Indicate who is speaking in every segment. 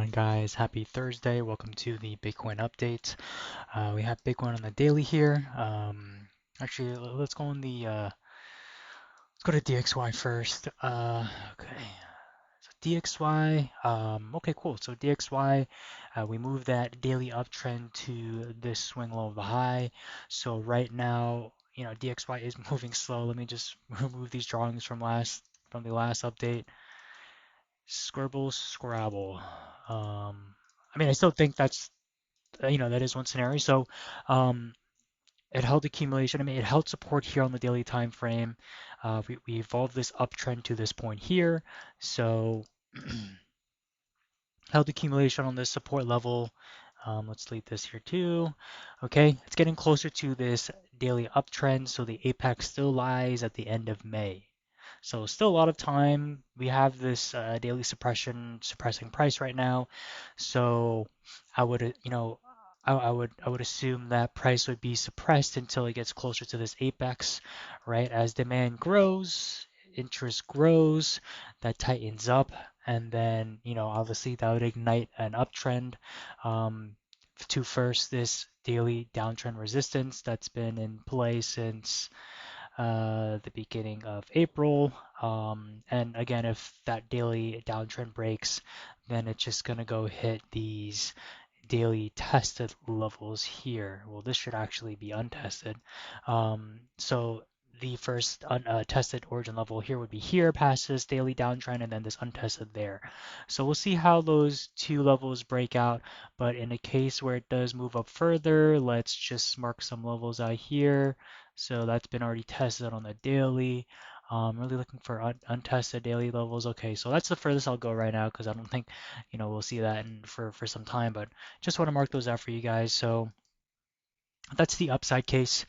Speaker 1: going, guys? Happy Thursday. Welcome to the Bitcoin update. We have Bitcoin on the daily here. Actually, let's go on the let's go to DXY first. Okay. So DXY. Okay, cool. So DXY, we move that daily uptrend to this swing low of the high. So right now, DXY is moving slow. Let me just remove these drawings from the last update. Scribble, Scrabble. I mean, I still think that is one scenario. So, um, it held accumulation. I mean, it held support here on the daily time frame. We evolved this uptrend to this point here. So, held accumulation on this support level. Let's delete this here too. Okay, it's getting closer to this daily uptrend. So the apex still lies at the end of May. So still a lot of time. We have this daily suppressing price right now. So I would, I would assume that price would be suppressed until it gets closer to this apex, right? As demand grows, interest grows, that tightens up, and then, obviously that would ignite an uptrend um, to first this daily downtrend resistance that's been in play since the beginning of April. And again, if that daily downtrend breaks, then it's just going to go hit these daily tested levels here. Well, this should actually be untested. So the first tested origin level here would be here past this daily downtrend and then this untested there. So we'll see how those two levels break out. But in a case where it does move up further, let's just mark some levels out here. So that's been already tested on the daily. Really looking for untested daily levels. Okay, so that's the furthest I'll go right now because I don't think, we'll see that for some time. But just want to mark those out for you guys. So that's the upside case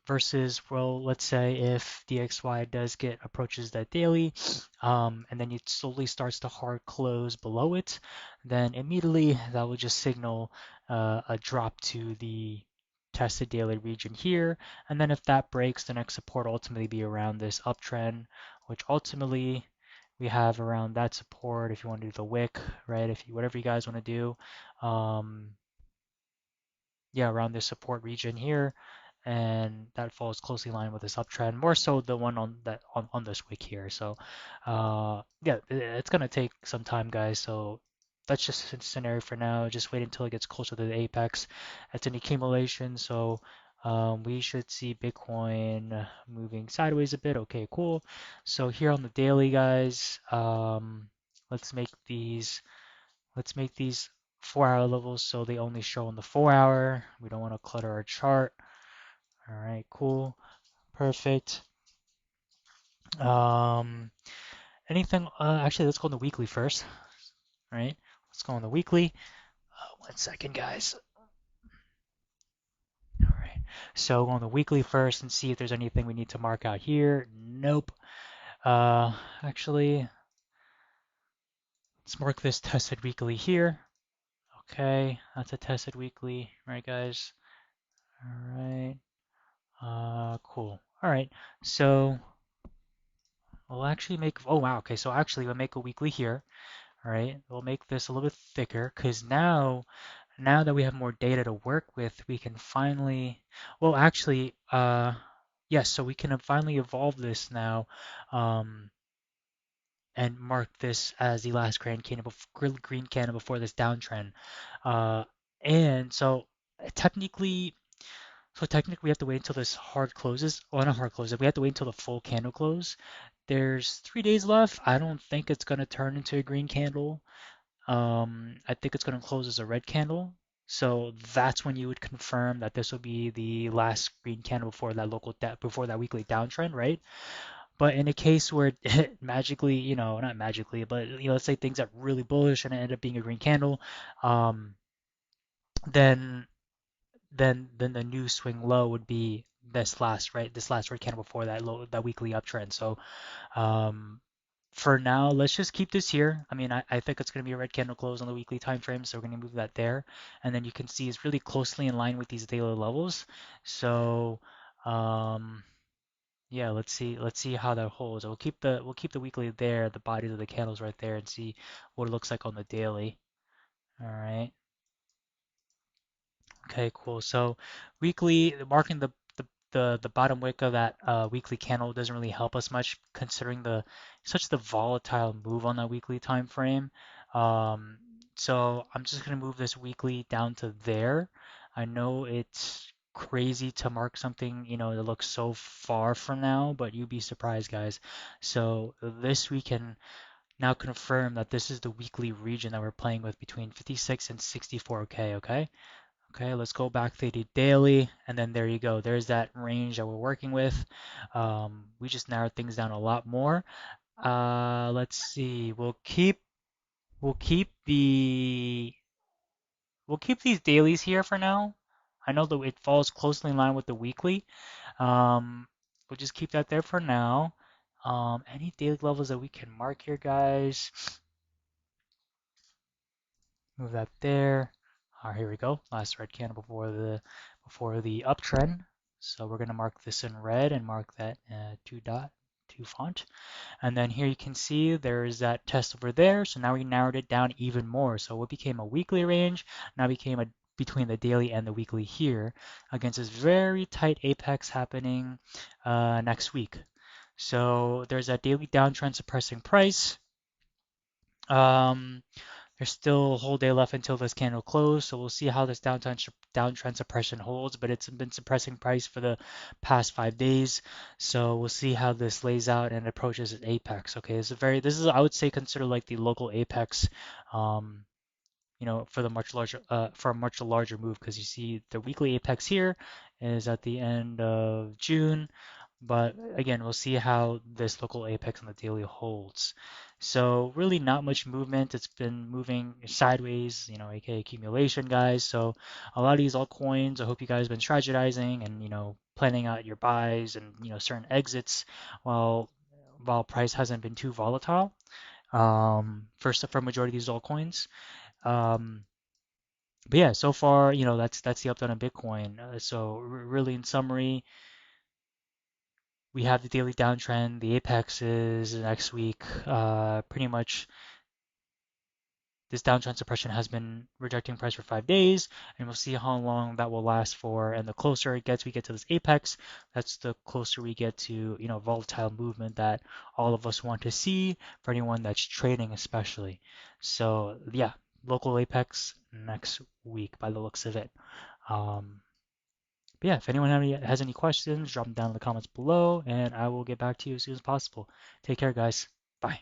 Speaker 1: versus, well, let's say if DXY does get approaches that daily and then it slowly starts to hard close below it, then immediately that will just signal a drop to the tested daily region here. And then if that breaks, the next support ultimately be around this uptrend, which ultimately we have around that support if you want to do the wick, right? If you whatever you guys want to do. Yeah, around this support region here, and that falls closely in line with this uptrend, more so the one on this wick here. So yeah, it's gonna take some time, guys. So that's just a scenario for now. Just wait until it gets closer to the apex. It's an accumulation, so we should see Bitcoin moving sideways a bit. Okay, cool. So here on the daily, guys, let's make these Let's make these 4-hour levels so they only show on the 4-hour. We don't want to clutter our chart. All right, cool. Perfect. Um, anything, actually, let's go on the weekly first, right? Let's go on the weekly. 1 second, guys. All right. So go on the weekly first and see if there's anything we need to mark out here. Nope. Actually, let's mark this tested weekly here. Okay, that's a tested weekly, right, guys? All right. Cool. All right. So we'll actually make, oh wow, okay, so actually we'll make a weekly here, all right? We'll make this a little bit thicker because now that we have more data to work with, we can finally, well, actually, yes, so we can finally evolve this now, um, and mark this as the last green candle before this downtrend. Uh, and technically, so technically, we have to wait until this hard closes. Well, not hard closes. We have to wait until the full candle close. There's 3 days left. I don't think it's gonna turn into a green candle. I think it's gonna close as a red candle. So that's when you would confirm that this will be the last green candle before that before that weekly downtrend, right? But in a case where it magically, not magically, but let's say things are really bullish and it end up being a green candle, um, then then the new swing low would be this last red candle before that weekly uptrend. So um, for now, let's just keep this here. I mean, I think it's going to be a red candle close on the weekly time frame, so we're going to move that there. And then you can see it's really closely in line with these daily levels. So um, yeah, let's see how that holds. We'll keep the weekly there, the bodies of the candles right there, and see what it looks like on the daily. All right. Okay, cool. So weekly, marking the bottom wick of that weekly candle doesn't really help us much considering the volatile move on that weekly time frame. Um, so I'm just gonna move this weekly down to there. I know it's crazy to mark something, that looks so far from now, but you'd be surprised, guys. So this we can now confirm that this is the weekly region that we're playing with between 56 and 64K, okay? Okay, let's go back to the daily, and then there you go. There's that range that we're working with. We just narrowed things down a lot more. Let's see. We'll keep the we'll keep these dailies here for now. I know that it falls closely in line with the weekly. Um, we'll just keep that there for now. Any daily levels that we can mark here, guys? Move that there. All right, here we go. Last red candle before the uptrend. So we're gonna mark this in red and mark that two font. And then here you can see there's that test over there. So now we narrowed it down even more. So what became a weekly range now became a between the daily and the weekly here against this very tight apex happening next week. So there's that daily downtrend suppressing price. Um, there's still a whole day left until this candle close, so we'll see how this downtrend suppression holds, but it's been suppressing price for the past 5 days. So we'll see how this lays out and approaches its apex. Okay, this is I would say considered like the local apex. Um, for a much larger move because you see the weekly apex here is at the end of June, but again, we'll see how this local apex on the daily holds. So really not much movement. It's been moving sideways, aka accumulation, guys. So a lot of these altcoins, I hope you guys have been strategizing and planning out your buys and certain exits while while price hasn't been too volatile. First for majority of these altcoins. Um, but yeah, so far, that's the update on Bitcoin. So really, in summary, we have the daily downtrend, the apex is next week. Pretty much, this downtrend suppression has been rejecting price for 5 days, and we'll see how long that will last for. And the closer it gets, we get to this apex, that's the closer we get to, volatile movement that all of us want to see for anyone that's trading, especially. So yeah, local apex next week by the looks of it. Um, but yeah, if anyone has any questions, drop them down in the comments below, and I will get back to you as soon as possible. Take care, guys. Bye.